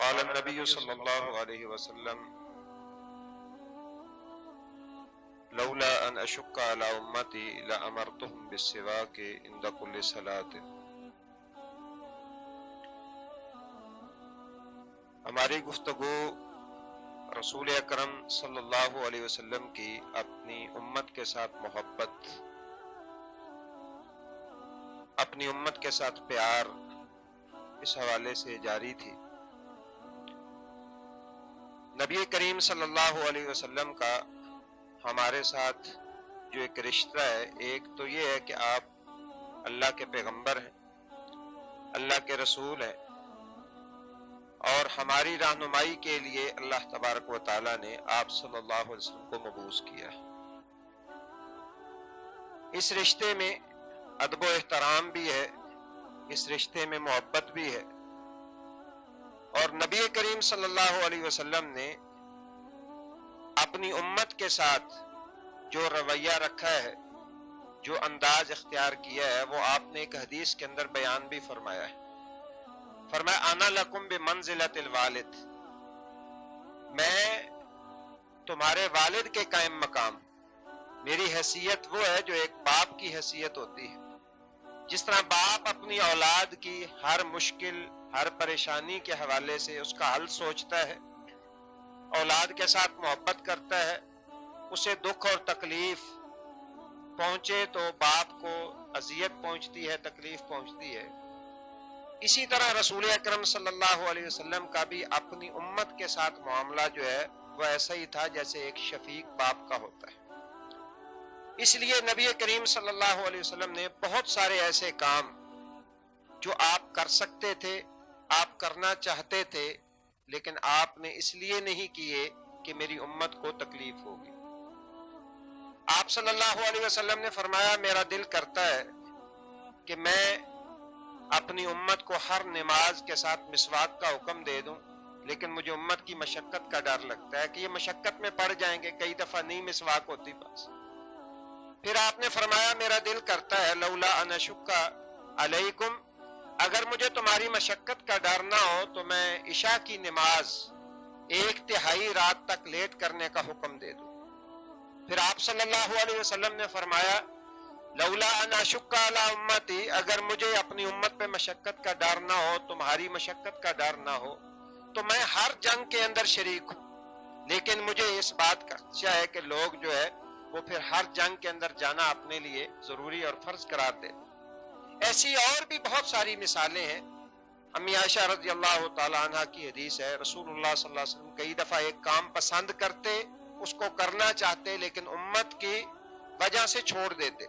قال النبی صلی اللہ علیہ وسلم لولا ان اشق علی امتی لامرتهم بالسواک عند كل صلاۃ۔ ہماری گفتگو رسول اکرم صلی اللہ علیہ وسلم کی اپنی امت کے ساتھ محبت، اپنی امت کے ساتھ پیار، اس حوالے سے جاری تھی۔ نبی کریم صلی اللہ علیہ وسلم کا ہمارے ساتھ جو ایک رشتہ ہے، ایک تو یہ ہے کہ آپ اللہ کے پیغمبر ہیں، اللہ کے رسول ہیں، اور ہماری رہنمائی کے لیے اللہ تبارک و تعالیٰ نے آپ صلی اللہ علیہ وسلم کو مبعوث کیا ہے۔ اس رشتے میں ادب و احترام بھی ہے، اس رشتے میں محبت بھی ہے، اور نبی کریم صلی اللہ علیہ وسلم نے اپنی امت کے ساتھ جو رویہ رکھا ہے، جو انداز اختیار کیا ہے، وہ آپ نے ایک حدیث کے اندر بیان بھی فرمایا ہے۔ فرمایا انا لکم بمنزلۃ الوالد، میں تمہارے والد کے قائم مقام، میری حیثیت وہ ہے جو ایک باپ کی حیثیت ہوتی ہے۔ جس طرح باپ اپنی اولاد کی ہر مشکل، ہر پریشانی کے حوالے سے اس کا حل سوچتا ہے، اولاد کے ساتھ محبت کرتا ہے، اسے دکھ اور تکلیف پہنچے تو باپ کو اذیت پہنچتی ہے، تکلیف پہنچتی ہے، اسی طرح رسول اکرم صلی اللہ علیہ وسلم کا بھی اپنی امت کے ساتھ معاملہ جو ہے وہ ایسا ہی تھا جیسے ایک شفیق باپ کا ہوتا ہے۔ اس لیے نبی کریم صلی اللہ علیہ وسلم نے بہت سارے ایسے کام جو آپ کر سکتے تھے، آپ کرنا چاہتے تھے، لیکن آپ نے اس لیے نہیں کیے کہ میری امت کو تکلیف ہوگی۔ آپ صلی اللہ علیہ وسلم نے فرمایا میرا دل کرتا ہے کہ میں اپنی امت کو ہر نماز کے ساتھ مسواک کا حکم دے دوں، لیکن مجھے امت کی مشقت کا ڈر لگتا ہے کہ یہ مشقت میں پڑ جائیں گے، کئی دفعہ نہیں مسواک ہوتی بس۔ پھر آپ نے فرمایا میرا دل کرتا ہے لولا ان اشق علیکم، اگر مجھے تمہاری مشقت کا ڈر نہ ہو تو میں عشاء کی نماز 1/3 رات تک لیٹ کرنے کا حکم دے دوں۔ پھر آپ صلی اللہ علیہ وسلم نے فرمایا لولا ان اشق علی امتی، اگر مجھے اپنی امت پہ مشقت کا ڈر نہ ہو، تمہاری مشقت کا ڈر نہ ہو، تو میں ہر جنگ کے اندر شریک ہوں، لیکن مجھے اس بات کا خدشہ ہے کہ لوگ جو ہے وہ پھر ہر جنگ کے اندر جانا اپنے لیے ضروری اور فرض قرار دے۔ ایسی اور بھی بہت ساری مثالیں ہیں۔ امی عائشہ رضی اللہ تعالی عنہ کی حدیث ہے، رسول اللہ صلی اللہ علیہ وسلم کئی دفعہ ایک کام پسند کرتے، اس کو کرنا چاہتے، لیکن امت کی وجہ سے چھوڑ دیتے۔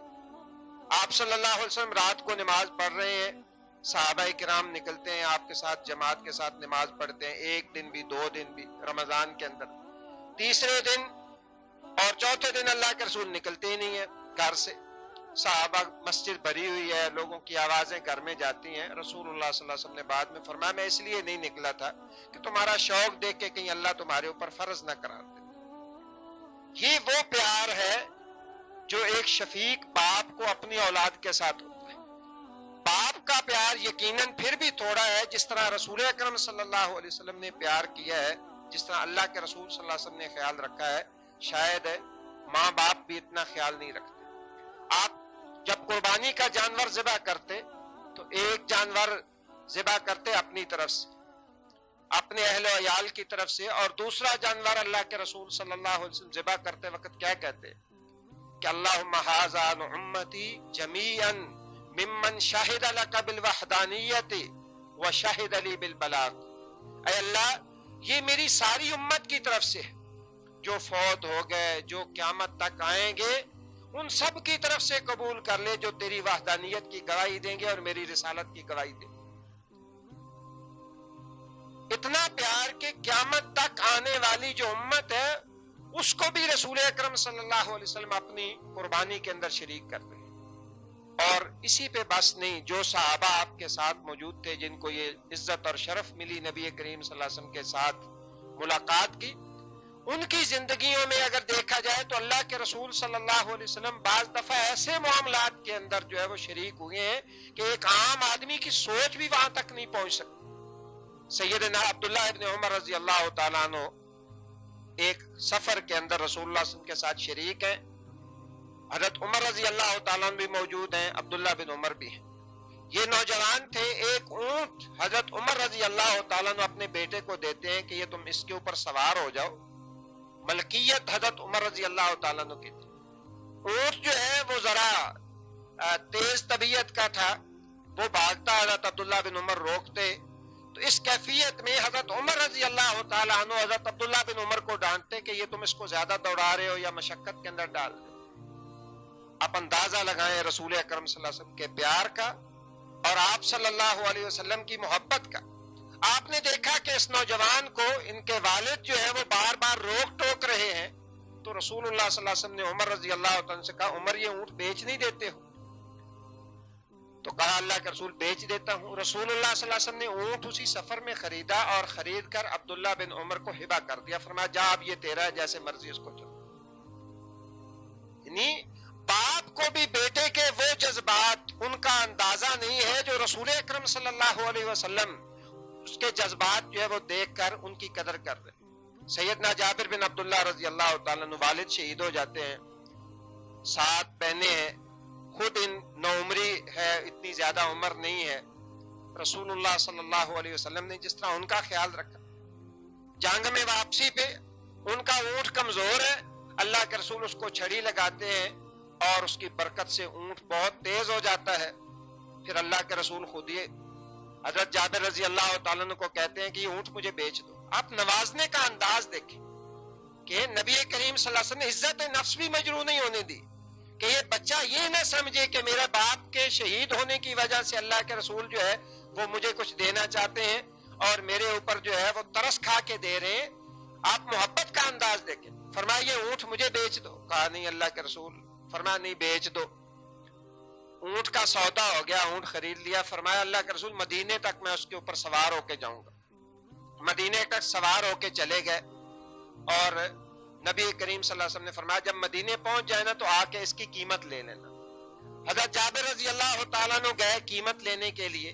آپ صلی اللہ علیہ وسلم رات کو نماز پڑھ رہے ہیں، صحابہ کرام نکلتے ہیں آپ کے ساتھ، جماعت کے ساتھ نماز پڑھتے ہیں، ایک دن بھی، 2 دن بھی، رمضان کے اندر، تیسرے دن اور چوتھے دن اللہ کے رسول نکلتے ہی نہیں ہیں گھر سے، صحابہ مسجد بھری ہوئی ہے، لوگوں کی آوازیں گھر میں جاتی ہیں۔ رسول اللہ صلی اللہ علیہ وسلم نے بعد میں فرمایا میں اس لیے نہیں نکلا تھا کہ تمہارا شوق دیکھ کے کہیں اللہ تمہارے اوپر فرض نہ قرار دے۔ یہ وہ پیار ہے جو ایک شفیق باپ کو اپنی اولاد کے ساتھ ہوتا ہے۔ باپ کا پیار یقیناً پھر بھی تھوڑا ہے، جس طرح رسول اکرم صلی اللہ علیہ وسلم نے پیار کیا ہے، جس طرح اللہ کے رسول صلی اللہ علیہ وسلم نے خیال رکھا ہے، شاید ماں باپ بھی اتنا خیال نہیں رکھتے۔ آپ جب قربانی کا جانور ذبح کرتے تو ایک جانور ذبح کرتے اپنی طرف سے، اپنے اہل و عیال کی طرف سے، اور دوسرا جانور اللہ کے رسول صلی اللہ علیہ وسلم ذبح کرتے وقت کیا کہتے کہ اللہم ھذا امتی جمیعا ممن شہد لک بالوحدانیت وشہد لی بالبلاغ، اے اللہ یہ میری ساری امت کی طرف سے ہے، جو فوت ہو گئے، جو قیامت تک آئیں گے، ان سب کی طرف سے قبول کر لے جو تیری وحدانیت کی گواہی دیں گے اور میری رسالت کی گواہی دیں گے۔ اتنا پیار کہ قیامت تک آنے والی جو امت ہے اس کو بھی رسول اکرم صلی اللہ علیہ وسلم اپنی قربانی کے اندر شریک کرتے ہیں۔ اور اسی پہ بس نہیں، جو صحابہ آپ کے ساتھ موجود تھے، جن کو یہ عزت اور شرف ملی نبی کریم صلی اللہ علیہ وسلم کے ساتھ ملاقات کی، ان کی زندگیوں میں اگر دیکھا جائے تو اللہ کے رسول صلی اللہ علیہ وسلم بعض دفعہ ایسے معاملات کے اندر جو ہے وہ شریک ہوئے ہیں کہ ایک عام آدمی کی سوچ بھی وہاں تک نہیں پہنچ سکتی۔ سیدنا عبداللہ ابن عمر رضی اللہ تعالیٰ عنہ ایک سفر کے اندر رسول اللہ صلی اللہ علیہ وسلم کے ساتھ شریک ہیں. حضرت عمر رضی اللہ تعالیٰ عنہ بھی موجود ہیں, عبداللہ بن عمر بھی ہیں. یہ نوجوان تھے. ایک اونٹ حضرت عمر رضی اللہ تعالیٰ عنہ اپنے بیٹے کو دیتے ہیں کہ یہ تم اس کے اوپر سوار ہو جاؤ. ملکیت حضرت عمر رضی اللہ تعالیٰ عنہ کی تھی. اونٹ جو ہے وہ ذرا تیز طبیعت کا تھا, وہ بھاگتا, حضرت عبداللہ بن عمر روکتے. تو اس کیفیت میں حضرت عمر رضی اللہ تعالیٰ عنہ حضرت عبداللہ بن عمر کو ڈانٹتے کہ یہ تم اس کو زیادہ دوڑا رہے ہو یا مشقت کے اندر ڈال رہے ہو. آپ اندازہ لگائیں رسول اکرم صلی اللہ علیہ وسلم کے پیار کا اور آپ صلی اللہ علیہ وسلم کی محبت کا. آپ نے دیکھا کہ اس نوجوان کو ان کے والد جو ہے وہ بار بار روک ٹوک رہے ہیں, تو رسول اللہ صلی اللہ علیہ وسلم نے عمر رضی اللہ عنہ سے کہا, عمر یہ اونٹ بیچ نہیں دیتے ہو؟ تو کہا اللہ کے رسول بیچ دیتا ہوں. رسول اللہ صلی اللہ علیہ وسلم نے اونٹ اسی سفر میں خریدا اور خرید کر عبداللہ بن عمر کو ہبہ کر دیا. فرمایا جا اب یہ تیرا ہے, جیسے مرضی اس کو چلو. یعنی باپ کو بھی بیٹے کے وہ جذبات ان کا اندازہ نہیں ہے جو رسول اکرم صلی اللہ علیہ وسلم اس کے جذبات جو ہے وہ دیکھ کر ان کی قدر کر رہے. سیدنا جابر بن عبداللہ رضی اللہ تعالیٰ عنہ والد شہید ہو جاتے ہیں, 7 بہنیں ہیں, خود ان نوعمری ہے, اتنی زیادہ عمر نہیں ہے. رسول اللہ صلی اللہ علیہ وسلم نے جس طرح ان کا خیال رکھا, جنگ میں واپسی پہ ان کا اونٹ کمزور ہے, اللہ کے رسول اس کو چھڑی لگاتے ہیں اور اس کی برکت سے اونٹ بہت تیز ہو جاتا ہے. پھر اللہ کے رسول خود یہ حضرت جابر رضی اللہ تعالیٰ عنہ کو کہتے ہیں کہ یہ اونٹ مجھے بیچ دو. آپ نوازنے کا انداز دیکھیں کہ نبی کریم صلی اللہ علیہ وسلم نے عزت نفس بھی مجروح نہیں ہونے دی, کہ یہ بچہ یہ نہ سمجھے کہ میرے باپ کے شہید ہونے کی وجہ سے اللہ کے رسول جو ہے وہ مجھے کچھ دینا چاہتے ہیں اور میرے اوپر جو ہے وہ ترس کھا کے دے رہے ہیں. آپ محبت کا انداز دیکھیں. فرمایا یہ اونٹ مجھے بیچ دو. کہا نہیں اللہ کے رسول. فرمایا نہیں بیچ دو. اونٹ کا سودا ہو گیا, اونٹ خرید لیا. فرمایا اللہ کے رسول مدینے تک میں اس کے اوپر سوار ہو کے جاؤں گا. مدینے تک سوار ہو کے چلے گئے اور نبی کریم صلی اللہ علیہ وسلم نے فرمایا جب مدینے پہنچ جائے نا تو آ کے اس کی قیمت لے لینا. حضرت جابر رضی اللہ تعالیٰ عنہ گئے قیمت لینے کے لیے.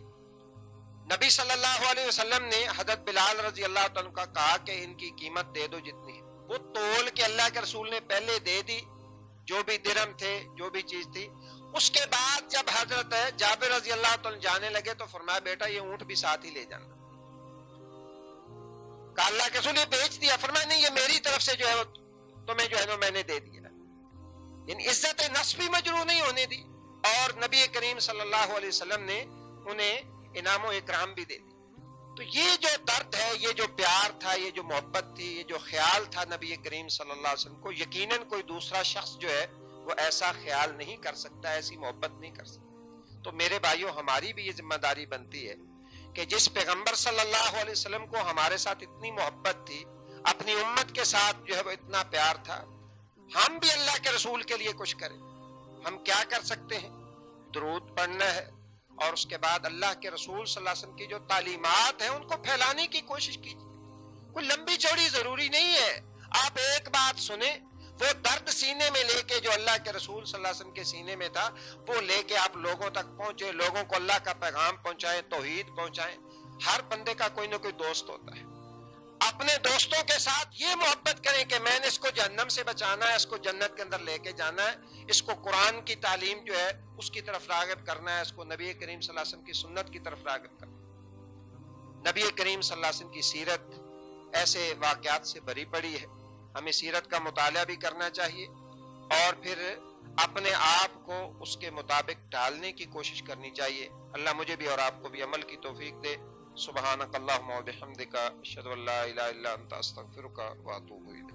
نبی صلی اللہ علیہ وسلم نے حضرت بلال رضی اللہ تعالیٰ عنہ کا کہا کہ ان کی قیمت دے دو جتنی ہے. وہ تول کے اللہ کے رسول نے پہلے دے دی, جو بھی درہم تھے جو بھی چیز تھی. اس کے بعد جب حضرت جابر رضی اللہ تعالیٰ جانے لگے تو فرمایا بیٹا یہ اونٹ بھی ساتھ ہی لے جانا. کہا اللہ کے رسول یہ بیچ دیا. فرمایا نہیں یہ میری طرف سے جو ہے تمہیں جو ہے نا میں نے دے دیا. ان عزت نفس بھی مجروح نہیں ہونے دی اور نبی کریم صلی اللہ علیہ وسلم نے انہیں انعام و اکرام بھی دے دی. تو یہ جو درد ہے, یہ جو پیار تھا, یہ جو محبت تھی, یہ جو خیال تھا نبی کریم صلی اللہ علیہ وسلم کو, یقیناً کوئی دوسرا شخص جو ہے وہ ایسا خیال نہیں کر سکتا, ایسی محبت نہیں کر سکتا. تو میرے بھائیوں ہماری بھی یہ ذمہ داری بنتی ہے کہ جس پیغمبر صلی اللہ علیہ وسلم کو ہمارے ساتھ اتنی محبت تھی, اپنی امت کے ساتھ جو ہے وہ اتنا پیار تھا, ہم بھی اللہ کے رسول کے لیے کچھ کریں. ہم کیا کر سکتے ہیں؟ درود پڑھنا ہے اور اس کے بعد اللہ کے رسول صلی اللہ علیہ وسلم کی جو تعلیمات ہیں ان کو پھیلانے کی کوشش کیجیے. کوئی لمبی چوڑی ضروری نہیں ہے. آپ ایک بات سنیں, وہ درد سینے میں لے کے جو اللہ کے رسول صلی اللہ علیہ وسلم کے سینے میں تھا وہ لے کے آپ لوگوں تک پہنچے, لوگوں کو اللہ کا پیغام پہنچائیں, توحید پہنچائیں. ہر بندے کا کوئی نہ کوئی دوست ہوتا ہے. اپنے دوستوں کے ساتھ یہ محبت کریں کہ میں نے اس کو جہنم سے بچانا ہے, اس کو جنت کے اندر لے کے جانا ہے, اس کو قرآن کی تعلیم جو ہے اس کی طرف راغب کرنا ہے, اس کو نبی کریم صلی اللہ علیہ وسلم کی سنت کی طرف راغب کرنا ہے. نبی کریم صلی اللہ علیہ وسلم کی سیرت ایسے واقعات سے بھری پڑی ہے. ہمیں سیرت کا مطالعہ بھی کرنا چاہیے اور پھر اپنے آپ کو اس کے مطابق ڈالنے کی کوشش کرنی چاہیے. اللہ مجھے بھی اور آپ کو بھی عمل کی توفیق دے. سبحانک اللہم و بحمدک اشہد ان لا الہ الا انت استغفرک و اتوب الیک.